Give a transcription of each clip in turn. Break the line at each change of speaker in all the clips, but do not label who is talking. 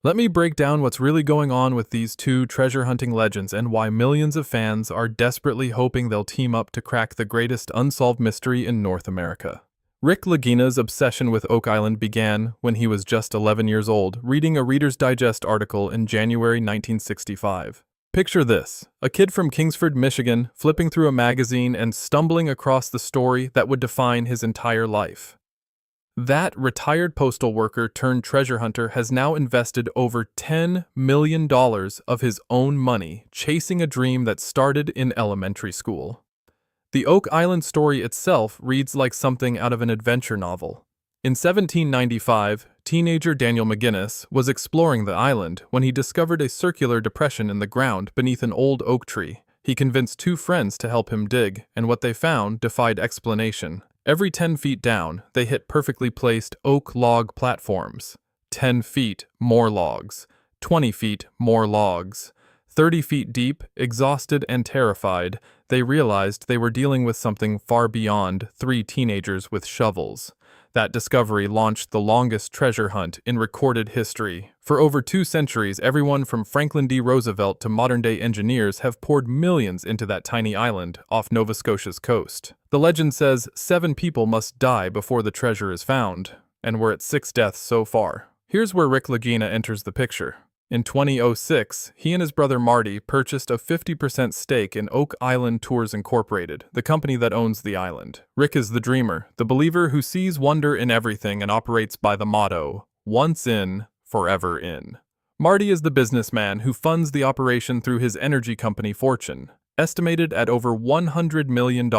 Let me break down what's really going on with these two treasure hunting legends and why millions of fans are desperately hoping they'll team up to crack the greatest unsolved mystery in North America. Rick Lagina's obsession with Oak Island began when he was just 11 years old, reading a Reader's Digest article in January 1965. Picture this: a kid from Kingsford, Michigan, flipping through a magazine and stumbling across the story that would define his entire life. That retired postal worker turned treasure hunter has now invested over $10 million of his own money chasing a dream that started in elementary school. The Oak Island story itself reads like something out of an adventure novel. In 1795, teenager Daniel McGinnis was exploring the island when he discovered a circular depression in the ground beneath an old oak tree. He convinced two friends to help him dig, and what they found defied explanation. Every 10 feet down, they hit perfectly placed oak log platforms. 10 feet, more logs. 20 feet, more logs. 30 feet deep, exhausted and terrified, they realized they were dealing with something far beyond three teenagers with shovels. That discovery launched the longest treasure hunt in recorded history. For over 2 centuries, everyone from Franklin D. Roosevelt to modern-day engineers have poured millions into that tiny island off Nova Scotia's coast. The legend says 7 people must die before the treasure is found, and we're at 6 deaths so far. Here's where Rick Lagina enters the picture. In 2006, he and his brother Marty purchased a 50% stake in Oak Island Tours Incorporated, the company that owns the island. Rick is the dreamer, the believer who sees wonder in everything and operates by the motto, once in, forever in. Marty is the businessman who funds the operation through his energy company Fortune, estimated at over $100 million.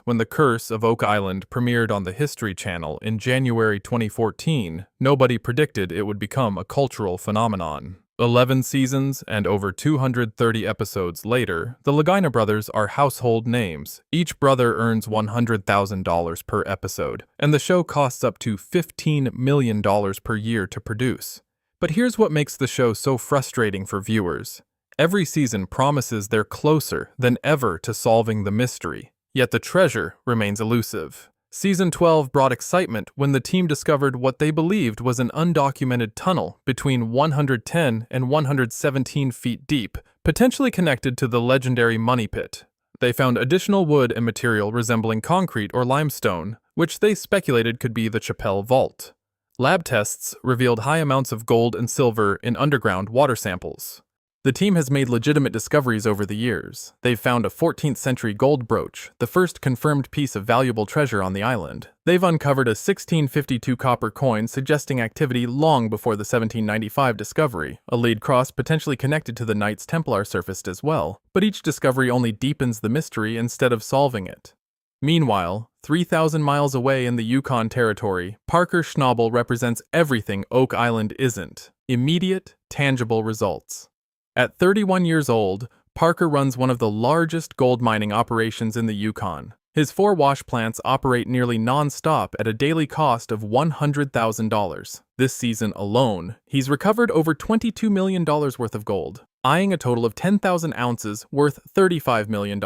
When The Curse of Oak Island premiered on the History Channel in January 2014, nobody predicted it would become a cultural phenomenon. 11 seasons and over 230 episodes later, the Lagina brothers are household names. Each brother earns $100,000 per episode, and the show costs up to $15 million per year to produce. But here's what makes the show so frustrating for viewers. Every season promises they're closer than ever to solving the mystery, yet the treasure remains elusive. Season 12 brought excitement when the team discovered what they believed was an undocumented tunnel between 110 and 117 feet deep, potentially connected to the legendary Money Pit. They found additional wood and material resembling concrete or limestone, which they speculated could be the Chappelle Vault. Lab tests revealed high amounts of gold and silver in underground water samples. The team has made legitimate discoveries over the years. They've found a 14th century gold brooch, the first confirmed piece of valuable treasure on the island. They've uncovered a 1652 copper coin suggesting activity long before the 1795 discovery. A lead cross potentially connected to the Knights Templar surfaced as well, but each discovery only deepens the mystery instead of solving it. Meanwhile, 3,000 miles away in the Yukon territory, Parker Schnabel represents everything Oak Island isn't: immediate, tangible results. At 31 years old, Parker runs one of the largest gold mining operations in the Yukon. His 4 wash plants operate nearly non-stop at a daily cost of $100,000. This season alone, he's recovered over $22 million worth of gold, eyeing a total of 10,000 ounces worth $35 million.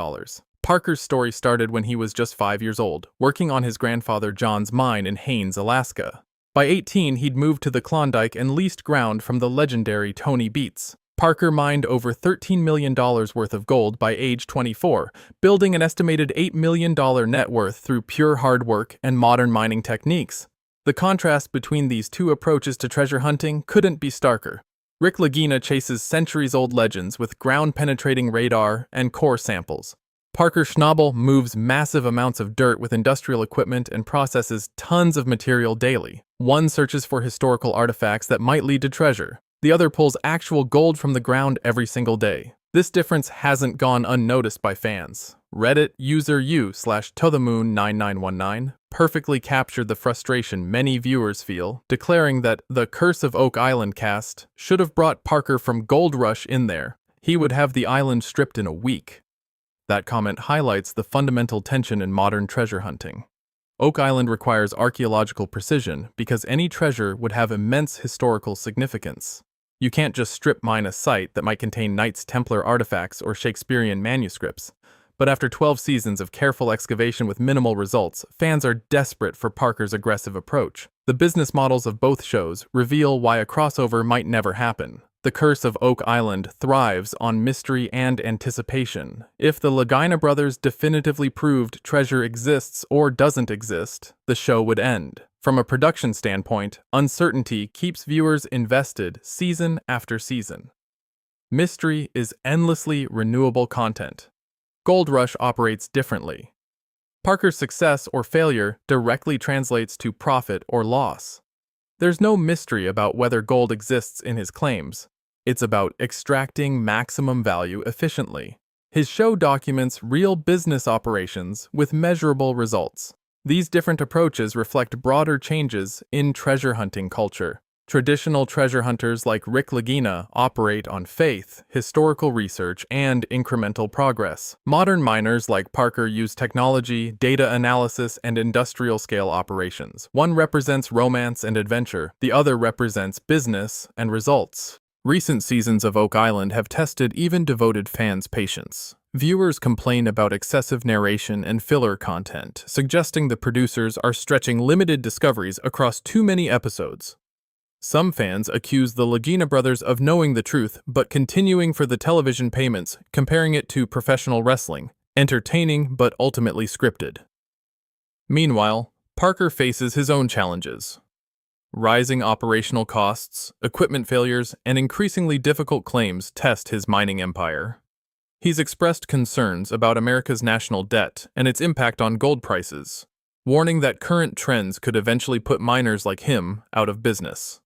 Parker's story started when he was just 5 years old, working on his grandfather John's mine in Haines, Alaska. By 18, he'd moved to the Klondike and leased ground from the legendary Tony Beats. Parker mined over $13 million worth of gold by age 24, building an estimated $8 million net worth through pure hard work and modern mining techniques. The contrast between these two approaches to treasure hunting couldn't be starker. Rick Lagina chases centuries-old legends with ground-penetrating radar and core samples. Parker Schnabel moves massive amounts of dirt with industrial equipment and processes tons of material daily. One searches for historical artifacts that might lead to treasure. The other pulls actual gold from the ground every single day. This difference hasn't gone unnoticed by fans. Reddit user u/tothemoon9919 perfectly captured the frustration many viewers feel, declaring that the Curse of Oak Island cast should have brought Parker from Gold Rush in there. He would have the island stripped in a week. That comment highlights the fundamental tension in modern treasure hunting. Oak Island requires archaeological precision because any treasure would have immense historical significance. You can't just strip mine a site that might contain Knights Templar artifacts or Shakespearean manuscripts, But after 12 seasons of careful excavation with minimal results, fans are desperate for Parker's aggressive approach. The business models of both shows reveal why a crossover might never happen. The Curse of Oak Island thrives on mystery and anticipation. If the Lagina brothers definitively proved treasure exists or doesn't exist, the show would end. From a production standpoint, uncertainty keeps viewers invested season after season. Mystery is endlessly renewable content. Gold Rush operates differently. Parker's success or failure directly translates to profit or loss. There's no mystery about whether gold exists in his claims. It's about extracting maximum value efficiently. His show documents real business operations with measurable results. These different approaches reflect broader changes in treasure hunting culture. Traditional treasure hunters like Rick Lagina operate on faith, historical research, and incremental progress. Modern miners like Parker use technology, data analysis, and industrial-scale operations. One represents romance and adventure, the other represents business and results. Recent seasons of Oak Island have tested even devoted fans' patience. Viewers complain about excessive narration and filler content, suggesting the producers are stretching limited discoveries across too many episodes. Some fans accuse the Lagina brothers of knowing the truth but continuing for the television payments, comparing it to professional wrestling, entertaining but ultimately scripted. Meanwhile, Parker faces his own challenges. Rising operational costs, equipment failures, and increasingly difficult claims test his mining empire. He's expressed concerns about America's national debt and its impact on gold prices, warning that current trends could eventually put miners like him out of business.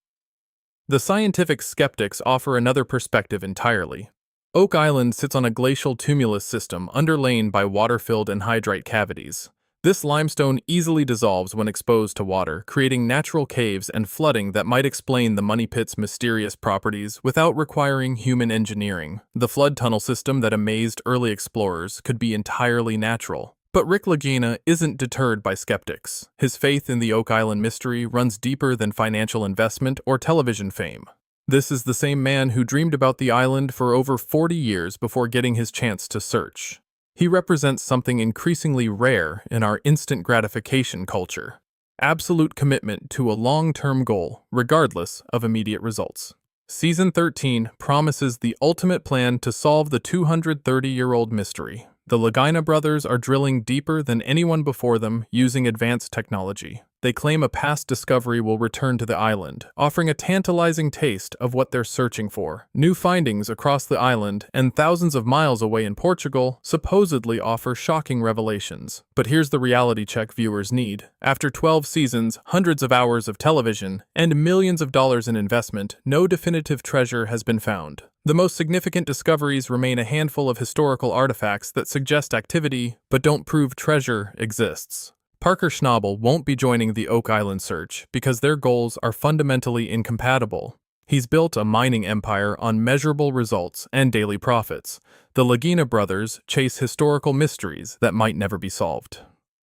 The scientific skeptics offer another perspective entirely. Oak Island sits on a glacial tumulus system underlain by water-filled anhydrite cavities. This limestone easily dissolves when exposed to water, creating natural caves and flooding that might explain the Money Pit's mysterious properties without requiring human engineering. The flood tunnel system that amazed early explorers could be entirely natural. But Rick Lagina isn't deterred by skeptics. His faith in the Oak Island mystery runs deeper than financial investment or television fame. This is the same man who dreamed about the island for over 40 years before getting his chance to search. He represents something increasingly rare in our instant gratification culture: absolute commitment to a long-term goal, regardless of immediate results. Season 13 promises the ultimate plan to solve the 230-year-old mystery. The Lagina brothers are drilling deeper than anyone before them using advanced technology. They claim a past discovery will return to the island, offering a tantalizing taste of what they're searching for. New findings across the island and thousands of miles away in Portugal supposedly offer shocking revelations. But here's the reality check viewers need. After 12 seasons, hundreds of hours of television, and millions of dollars in investment, no definitive treasure has been found. The most significant discoveries remain a handful of historical artifacts that suggest activity but don't prove treasure exists. Parker Schnabel won't be joining the Oak Island search because their goals are fundamentally incompatible. He's built a mining empire on measurable results and daily profits. The Lagina brothers chase historical mysteries that might never be solved.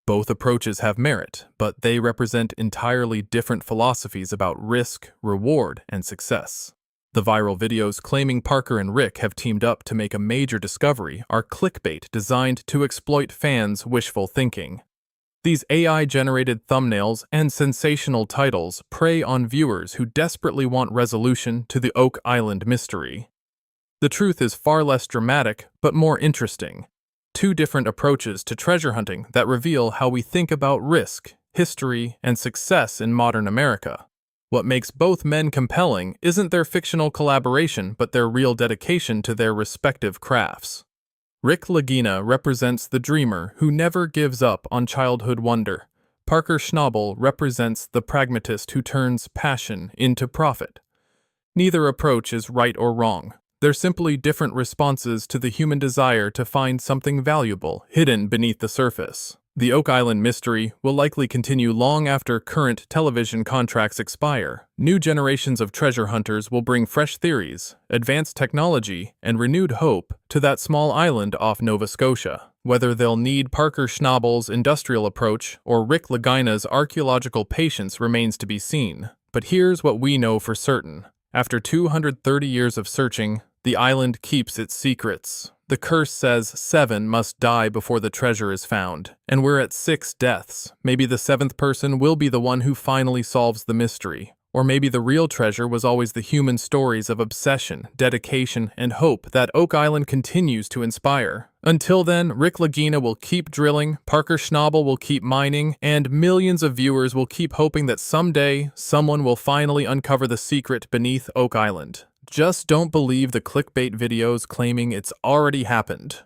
Both approaches have merit, but they represent entirely different philosophies about risk, reward, and success. The viral videos claiming Parker and Rick have teamed up to make a major discovery are clickbait designed to exploit fans' wishful thinking. These AI-generated thumbnails and sensational titles prey on viewers who desperately want resolution to the Oak Island mystery. The truth is far less dramatic, but more interesting. Two different approaches to treasure hunting that reveal how we think about risk, history, and success in modern America. What makes both men compelling isn't their fictional collaboration, but their real dedication to their respective crafts. Rick Lagina represents the dreamer who never gives up on childhood wonder. Parker Schnabel represents the pragmatist who turns passion into profit. Neither approach is right or wrong. They're simply different responses to the human desire to find something valuable hidden beneath the surface. The Oak Island mystery will likely continue long after current television contracts expire. New generations of treasure hunters will bring fresh theories, advanced technology, and renewed hope to that small island off Nova Scotia. Whether they'll need Parker Schnabel's industrial approach or Rick Lagina's archaeological patience remains to be seen. But here's what we know for certain. After 230 years of searching, the island keeps its secrets. The curse says 7 must die before the treasure is found, and we're at 6 deaths. Maybe the 7th person will be the one who finally solves the mystery. Or maybe the real treasure was always the human stories of obsession, dedication, and hope that Oak Island continues to inspire. Until then, Rick Lagina will keep drilling, Parker Schnabel will keep mining, and millions of viewers will keep hoping that someday, someone will finally uncover the secret beneath Oak Island. Just don't believe the clickbait videos claiming it's already happened.